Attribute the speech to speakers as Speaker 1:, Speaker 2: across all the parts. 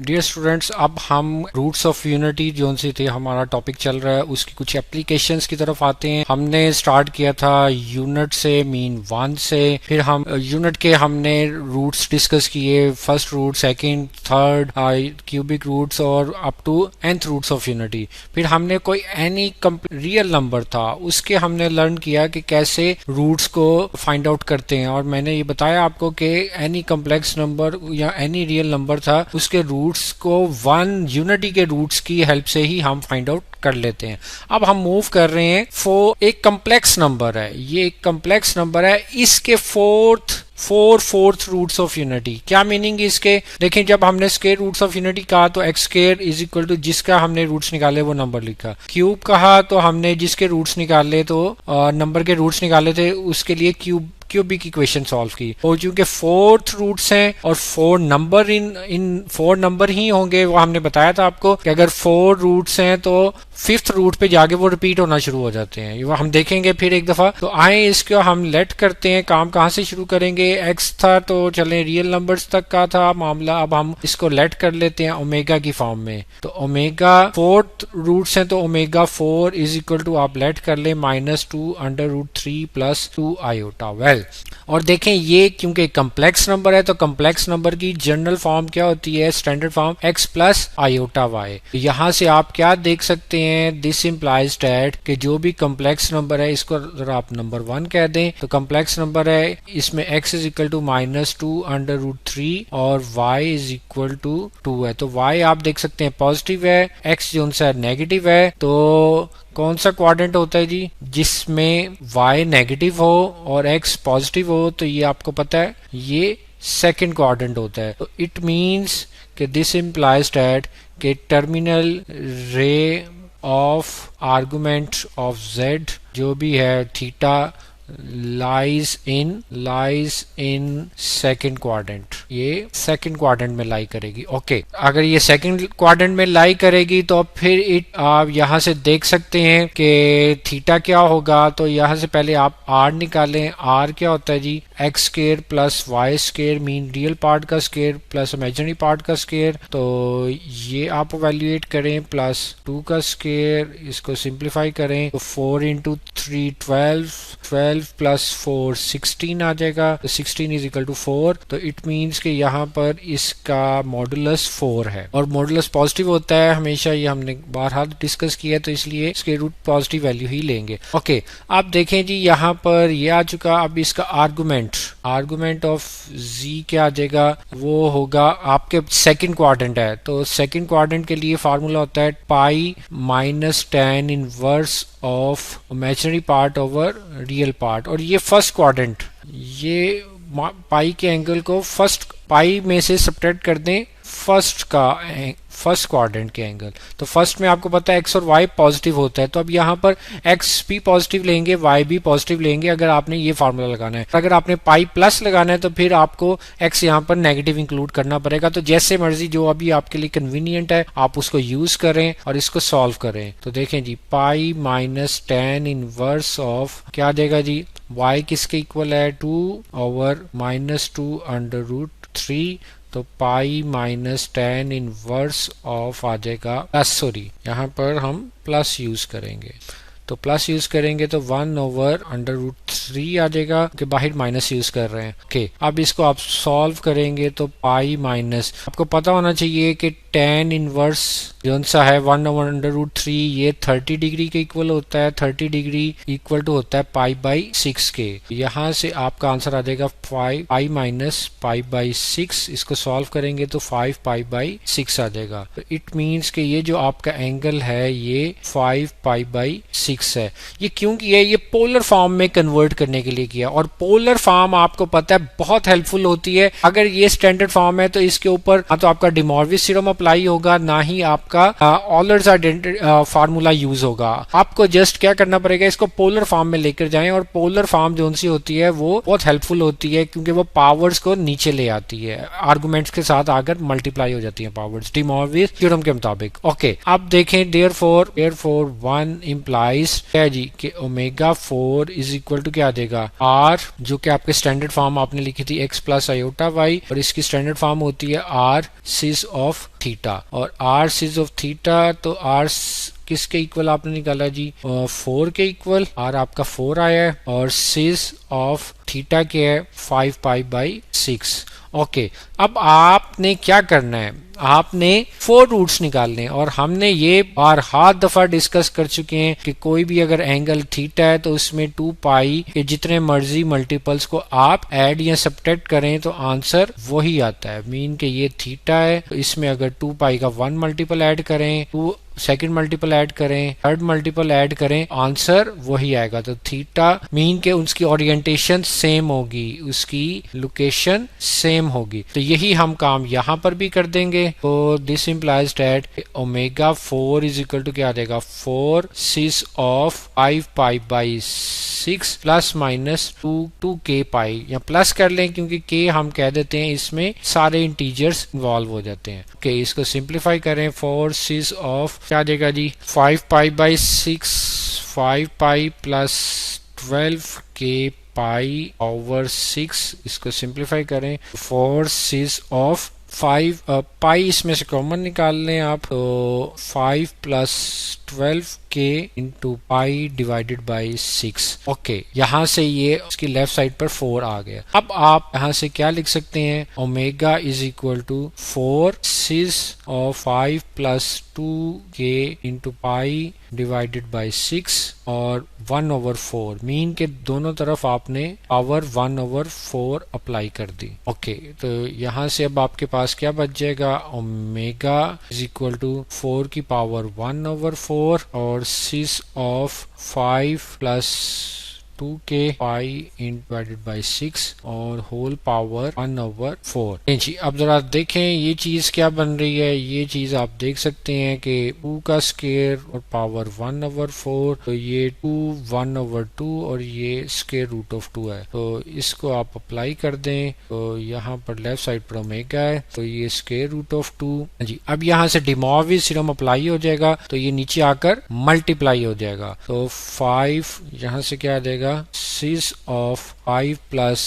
Speaker 1: Dear students, अब हम roots of unity जो सी थे हमारा टॉपिक चल रहा है उसकी कुछ एप्लीकेशंस की तरफ आते हैं। हमने स्टार्ट किया था यूनिट से, मीन वन से, फिर हम यूनिट के हमने रूट्स डिस्कस किए, first root, second, third, cubic roots और up to nth roots of unity. फिर हमने कोई एनी रियल नंबर था उसके हमने लर्न किया कि कैसे रूट्स को फाइंड आउट करते हैं, और मैंने ये बताया आपको कि एनी कम्प्लेक्स नंबर या एनी रियल नंबर था उसके रूट्स को वन यूनिटी के रूट्स की हेल्प से ही हम फाइंड आउट कर लेते हैं। अब हम मूव कर रहे हैं एक कम्प्लेक्स नंबर है, ये एक कम्प्लेक्स नंबर है, इसके फोर्थ रूट्स ऑफ यूनिटी। क्या मीनिंग इसके? देखिए, जब हमने स्क्वायर रूट्स ऑफ यूनिटी कहा तो x square is equal to जिसका हमने रूट्स निकाले वो नंबर लिखा। क्यूब कहा तो हमने जिसके रूट्स निकाले तो नंबर के रूट्स निकाले थे उसके लिए क्यूबिक इक्वेशन सॉल्व की। और चूंकि फोर्थ रूट्स हैं और फोर नंबर ही होंगे, वो हमने बताया था आपको कि अगर फोर रूट्स हैं तो फिफ्थ रूट पे जाके वो रिपीट होना शुरू हो जाते हैं। वो हम देखेंगे फिर एक दफा। तो आए इसको हम लेट करते हैं। काम कहाँ से शुरू करेंगे? एक्स था तो चले रियल नंबर्स तक का था मामला, अब हम इसको लेट कर लेते हैं ओमेगा की फॉर्म में। तो ओमेगा फोर्थ रूट्स हैं तो ओमेगा 4 इज इक्वल टू, आप लेट कर ले, -2√3 + 2 आयोटा। वेल, और देखें ये क्योंकि कम्प्लेक्स नंबर है तो कम्प्लेक्स नंबर की जनरल फॉर्म क्या होती है? Standard form x + iota y। यहां से आप क्या देख सकते हैं? दिस इंप्लाइज दैट कि जो भी कम्प्लेक्स नंबर है, इसको जरा आप नंबर 1 कह दें, तो कम्प्लेक्स नंबर है इसमें x इज इक्वल टू -2√3 और y इज इक्वल टू 2 है। तो y आप देख सकते हैं पॉजिटिव है, x जो सा नेगेटिव है। तो कौन सा क्वाड्रेंट होता है जी जिसमें y नेगेटिव हो और x पॉजिटिव हो? तो ये आपको पता है, ये सेकंड क्वाड्रेंट होता है। तो इट मींस कि दिस इंप्लाइज दैट कि terminal ray of argument of z जो भी है theta lies in second quadrant, ये सेकंड क्वाड्रेंट में लाई करेगी। ओके, अगर ये सेकंड क्वाड्रेंट में लाई करेगी तो फिर आप यहां से देख सकते हैं कि थीटा क्या होगा। तो यहां से पहले आप r निकालें। r क्या होता है जी? X square plus Y square, mean real part का स्क्वायर प्लस इमेजिनरी पार्ट का स्क्वायर। तो ये आप इवेल्युएट करें, +2 का स्क्वायर, इसको सिंप्लीफाई करें तो 4 × 3 12 + 4 16 आ जाएगा। तो 16 इज इक्वल टू 4। तो इट मीन्स कि यहाँ पर इसका मॉडुलस 4 है, और मॉडुलस पॉजिटिव होता है हमेशा, ये हमने बारहा डिस्कस किया, तो इसलिए इसके रूट पॉजिटिव वैल्यू ही लेंगे। ओके, आप देखें जी यहाँ पर ये आ चुका। अब इसका आर्गुमेंट ऑफ z क्या आ जाएगा? वो होगा आपके सेकंड क्वाड्रेंट है, तो सेकंड क्वाड्रेंट के लिए फार्मूला होता है पाई -tan inverse of imaginary part over real part. और ये फर्स्ट क्वाड्रेंट, ये पाई के एंगल को फर्स्ट पाई में से सब्ट्रैक्ट कर दें फर्स्ट क्वाड्रेंट के एंगल। तो फर्स्ट में आपको पता है x और y पॉजिटिव होता है, तो अब यहाँ पर x भी पॉजिटिव लेंगे, y भी पॉजिटिव लेंगे अगर आपने ये फार्मूला लगाना है। अगर आपने पाई प्लस लगाना है तो फिर आपको x यहाँ पर नेगेटिव इंक्लूड करना पड़ेगा। तो जैसे मर्जी, जो अभी आपके लिए कन्वीनियंट है आप उसको यूज करें और इसको सॉल्व करें। तो देखें जी, पाई -tan इनवर्स ऑफ क्या आ जाएगा जी? y किसके इक्वल है? 2/-2√3। तो पाई -tan इनवर्स ऑफ आ जाएगा यहाँ पर हम प्लस यूज करेंगे, तो प्लस यूज करेंगे तो 1/√3 आ जाएगा, कि बाहर माइनस यूज कर रहे हैं। ओके, अब इसको आप सॉल्व करेंगे तो पाई माइनस, आपको पता होना चाहिए कि tan इनवर्स जो सा है 1/√3 ये 30 डिग्री के इक्वल होता है। 30 डिग्री इक्वल टू होता है π/6 के। यहाँ से आपका आंसर आ जाएगा π-π/6। इसको सॉल्व करेंगे तो 5π/6 आ जाएगा। तो इट मीन्स कि ये जो आपका एंगल है ये 5π/6 है। ये क्यों किया? ये पोलर फॉर्म में कन्वर्ट करने के लिए किया, और पोलर फॉर्म आपको पता है बहुत हेल्पफुल होती है। अगर ये स्टैंडर्ड फॉर्म है तो इसके ऊपर ना तो आपका डे मॉर्विस थ्योरम अप्लाई होगा, ना ही आपका ऑलर्स फार्मूला यूज होगा। आपको जस्ट क्या करना पड़ेगा, इसको पोलर फॉर्म में लेकर जाएं, और पोलर फॉर्म जो सी होती है वो बहुत हेल्पफुल होती है क्योंकि वो पावर्स को नीचे ले आती है, आर्गुमेंट्स के साथ आकर मल्टीप्लाई हो जाती है पावर्स, डे मॉर्विस थ्योरम के मुताबिक। ओके, अब देखें, देयरफॉर 1 implies इज क्या है जी कि ओमेगा 4 इज इक्वल टू क्या आ जाएगा आर, जो कि आपके स्टैंडर्ड फॉर्म आपने लिखी थी x प्लस आयोटा वाई, और इसकी स्टैंडर्ड फॉर्म होती है आर सिज ऑफ थीटा। और आर सिज ऑफ थीटा, तो आर किसके इक्वल आपने निकाला जी 4 के इक्वल, आर आपका 4 आया है, और सिज ऑफ थीटा क्या है 5 पाई बाई 6। ओके, अब आपने क्या करना है, आपने 4 रूट्स निकालने, और हमने ये बारहा दफा डिस्कस कर चुके हैं कि कोई भी अगर एंगल थीटा है तो उसमें 2 पाई के जितने मर्जी मल्टीपल्स को आप ऐड या सब्ट्रैक्ट करें तो आंसर वही आता है। मीन के ये थीटा है, तो इसमें अगर 2 पाई का 1 मल्टीपल ऐड करें, 2 सेकंड मल्टीपल ऐड करें, थर्ड मल्टीपल ऐड करें, आंसर वही आएगा। तो थीटा मीन के उसकी ओरिएंटेशन सेम होगी, उसकी लोकेशन सेम होगी। तो यही हम काम यहाँ पर भी कर देंगे। तो this implies that omega 4 is equal to क्या आ जाएगा 4 cis of 5 pi by 6 plus minus 2 के पाई, या प्लस कर लें क्योंकि के हम कह देते हैं इसमें सारे इंटीजर्स इन्वॉल्व हो जाते हैं। ओके, इसको सिंप्लीफाई करें, 4 सिस ऑफ क्या आ जाएगा जी 5 पाई बाई 6, 5 पाई प्लस 12 के पाई ओवर 6, इसको सिंप्लीफाई करें, 4 सिस ऑफ 5 पाई इसमें से कॉमन निकाल लें आप, तो 5 प्लस 12 के into pi divided by 6। Okay, यहाँ से ये उसकी लेफ्ट साइड पर 4 आ गया। अब आप यहाँ से क्या लिख सकते हैं, omega is equal to 4 cis of 5 plus 2 के इंटू पाई डिवाइडेड बाई 6 और 1/4, मीन के दोनों तरफ आपने पावर 1/4 अप्लाई कर दी। ओके, तो यहाँ से अब आपके पास क्या बच जाएगा, ओमेगा इज इक्वल टू 4 की पावर 1/4 और सिस ऑफ 5 प्लस 2 के पाई डिवाइडेड बाई 6 और होल पावर 1/4। जी, अब जरा देखें ये चीज क्या बन रही है। ये चीज आप देख सकते हैं कि 2 का स्केयर और पावर 1/4, तो ये 2 1/2 और ये स्केयर रूट ऑफ 2 है। तो इसको आप अप्लाई कर दें, तो यहाँ पर लेफ्ट साइड पर ओमेगा है, तो ये स्केयर रूट ऑफ 2। जी, अब यहाँ से डिमॉर्विस थ्योरम अप्लाई हो जाएगा, तो ये नीचे आकर मल्टीप्लाई हो जाएगा। तो 5 यहाँ से क्या आ जाएगा, cis of 5 plus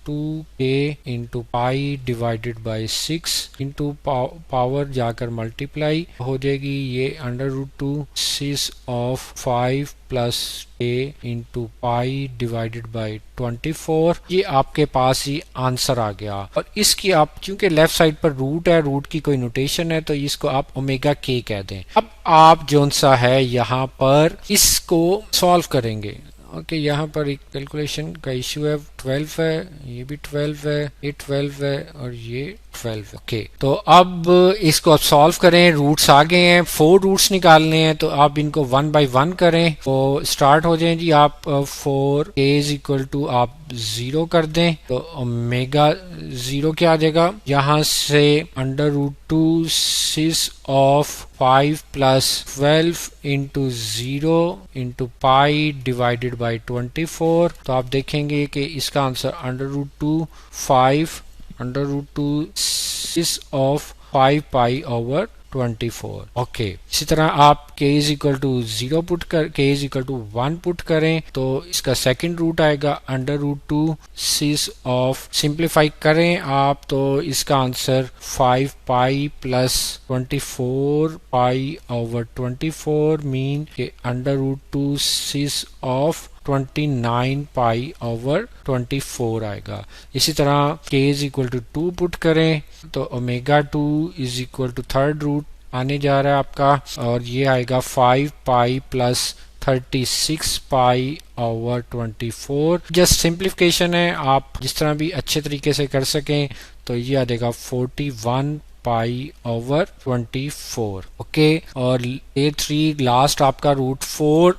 Speaker 1: 2k into pi divided by 6 into power जाकर मल्टीप्लाई हो जाएगी, ये √2 cis of 5 plus a into pi divided by 24। ये आपके पास ही आंसर आ गया। और इसकी आप चूंकि लेफ्ट साइड पर रूट है, रूट की कोई नोटेशन है, तो इसको आप ओमेगा k कह दें। अब आप जोन सा है यहाँ पर इसको सॉल्व करेंगे। ओके, यहाँ पर एक कैलकुलेशन का इश्यू है, 12 है, ये भी 12 है, ये 12 है और ये 12। ओके, तो अब इसको आप सॉल्व करें। रूट्स आ गए हैं, 4 रूट्स निकालने हैं, तो आप इनको 1 बाई 1 करें। तो स्टार्ट हो जाए जी, आप 4 a इज इक्वल टू आप 0 कर दें, तो ओमेगा 0 क्या आ जाएगा, यहाँ से √2 cis of 5 plus 12 into 0 into pi divided by 24। तो आप देखेंगे कि इसका answer √2 5 √2 cis of 5 pi over 24। Okay, इसी तरह आप k is equal to 0 put कर k is equal to 1 put करें, तो इसका सेकंड रूट आएगा √2 सिस ऑफ, सिंप्लीफाई करें आप तो इसका आंसर 5 पाई प्लस 24 पाई ओवर 24, मीन के √2 सिस ऑफ 29 पाई ओवर 24 आएगा। इसी तरह k is equal to 2 put करें, तो omega 2 is equal to third root आने जा रहा है आपका, और ये आएगा 5 pi plus 36 pi over 24। Just simplification है, आप जिस तरह भी अच्छे तरीके से कर सकें, तो ये आ जाएगा 41 पाई ओवर 24। ओके, और A3 लास्ट आपका रूट 4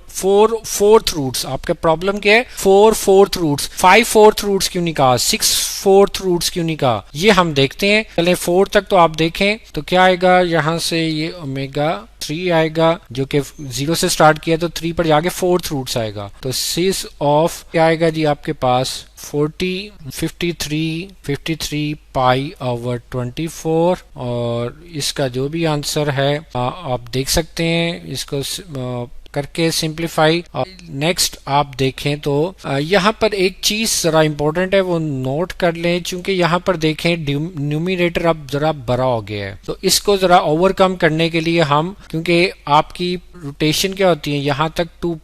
Speaker 1: फोर्थ रूट्स। आपका प्रॉब्लम क्या है, 4 फोर्थ रूट्स, 5 फोर्थ रूट्स क्यों नहीं कहा, 6 फोर्थ रूट्स क्यों नहीं कहा, ये हम देखते हैं। चले 4 तक तो आप देखें, तो क्या आएगा, यहाँ से ये ओमेगा 3 आएगा, जो कि 0 से स्टार्ट किया, तो 3 पर जाके फोर्थ रूट्स आएगा, तो सिस ऑफ क्या आएगा जी आपके पास 53 पाई ओवर 24। और इसका जो भी आंसर है आप देख सकते हैं, इसको करके सिंप्लीफाई। नेक्स्ट आप देखें तो यहाँ पर एक चीज जरा इंपॉर्टेंट है, वो नोट कर लें, क्योंकि यहाँ पर देखें न्यूमिनेटर अब जरा बड़ा हो गया है, तो इसको जरा ओवरकम करने के लिए हम, क्योंकि आपकी रोटेशन क्या होती है यहाँ तक 2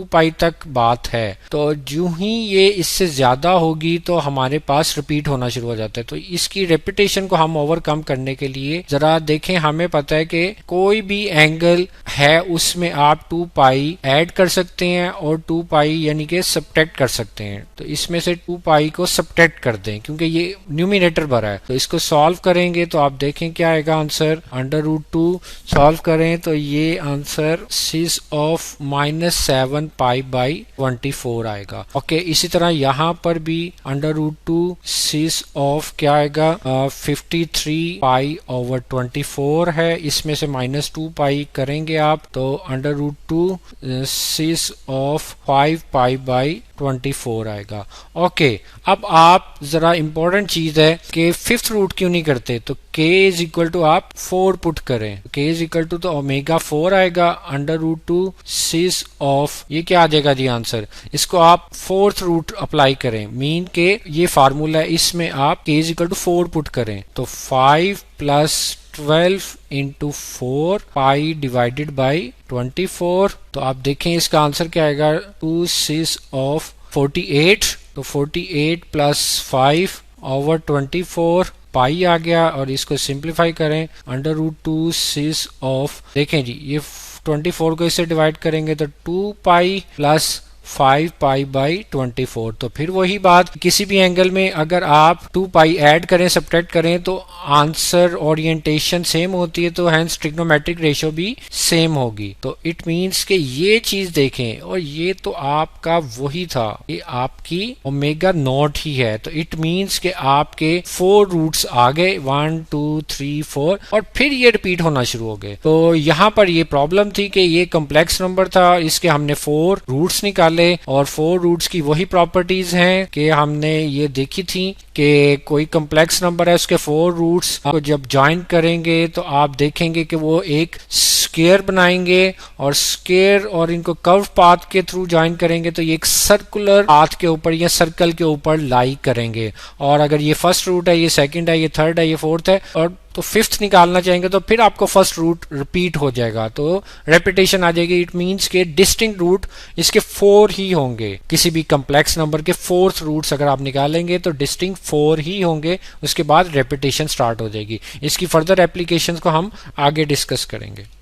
Speaker 1: पाई तक बात है, तो जो ही ये इससे ज्यादा होगी तो हमारे पास रिपीट होना शुरू हो जाता है। तो इसकी रेपिटेशन को हम ओवरकम करने के लिए जरा देखें, हमें पता है कि कोई भी एंगल है उसमें आप 2 पाई ऐड कर सकते हैं और 2 पाई यानी कि सब्ट्रैक्ट कर सकते हैं। तो इसमें से 2 पाई को सब्ट्रैक्ट कर दें क्योंकि ये न्यूमिनेटर भरा है। तो इसको सॉल्व करेंगे तो आप देखें क्या आएगा आंसर, √2 सॉल्व करें तो ये आंसर सीस ऑफ -7 π/24 आएगा। ओके, इसी तरह यहाँ पर भी √2 सीस ऑफ क्या आएगा 53 π/24 है, इसमें से -2 पाई करेंगे आप तो √2 सीस ऑफ 5 π/24 आएगा। ओके, अब आप जरा इंपॉर्टेंट चीज है कि फिफ्थ रूट क्यों नहीं करते, तो k इज इक्वल टू आप 4 पुट करें, k इज इक्वल टू तो ओमेगा 4 आएगा √2 सीस ऑफ, ये क्या आ जाएगा जी आंसर, इसको आप फोर्थ रूट अप्लाई करें, मीन के ये फार्मूला है, इसमें आप k is equal to 4 put करें तो 5 + 12 × 4 पाई डिवाइडेड बाई 24। तो आप देखें इसका आंसर क्या आएगा 2 सीस ऑफ 48, तो 48 + 5/24 पाई आ गया, और इसको सिंप्लीफाई करें √2 सीस ऑफ, देखें जी ये 24 को इससे डिवाइड करेंगे तो 2 पाई + 5 π/24। तो फिर वही बात, किसी भी एंगल में अगर आप 2 पाई ऐड करें सब्ट्रैक्ट करें तो आंसर ओरिएंटेशन सेम होती है, तो हेंस ट्रिग्नोमेट्रिक रेशियो भी सेम होगी। तो इट मींस कि ये चीज देखें, और ये तो आपका वही था, ये आपकी ओमेगा नॉट ही है, तो इट मींस कि आपके 4 रूट्स आ गए 1 2 3 4 और फिर ये रिपीट होना शुरू हो गए। तो यहाँ पर ये प्रॉब्लम थी कि ये कॉम्प्लेक्स नंबर था, इसके हमने 4 रूट्स निकाले, और 4 रूट्स की वही प्रॉपर्टीज हैं कि हमने ये देखी थी कि कोई कॉम्प्लेक्स नंबर है उसके 4 रूट्स को जब ज्वाइन करेंगे तो आप देखेंगे कि वो एक स्क्वायर बनाएंगे, और स्क्वायर और इनको कर्व पाथ के थ्रू ज्वाइन करेंगे तो ये एक सर्कुलर पाथ के ऊपर या सर्कल के ऊपर लाई करेंगे। और अगर ये फर्स्ट रूट है, ये सेकंड है, ये थर्ड है, ये फोर्थ है, और तो फिफ्थ निकालना चाहेंगे तो फिर आपको फर्स्ट रूट रिपीट हो जाएगा, तो रेपिटेशन आ जाएगी। इट मींस के डिस्टिंक्ट रूट इसके 4 ही होंगे, किसी भी कॉम्प्लेक्स नंबर के 4th रूट्स अगर आप निकालेंगे तो डिस्टिंक्ट 4 ही होंगे, उसके बाद रेपिटेशन स्टार्ट हो जाएगी। इसकी फर्दर एप्लीकेशंस को हम आगे डिस्कस करेंगे।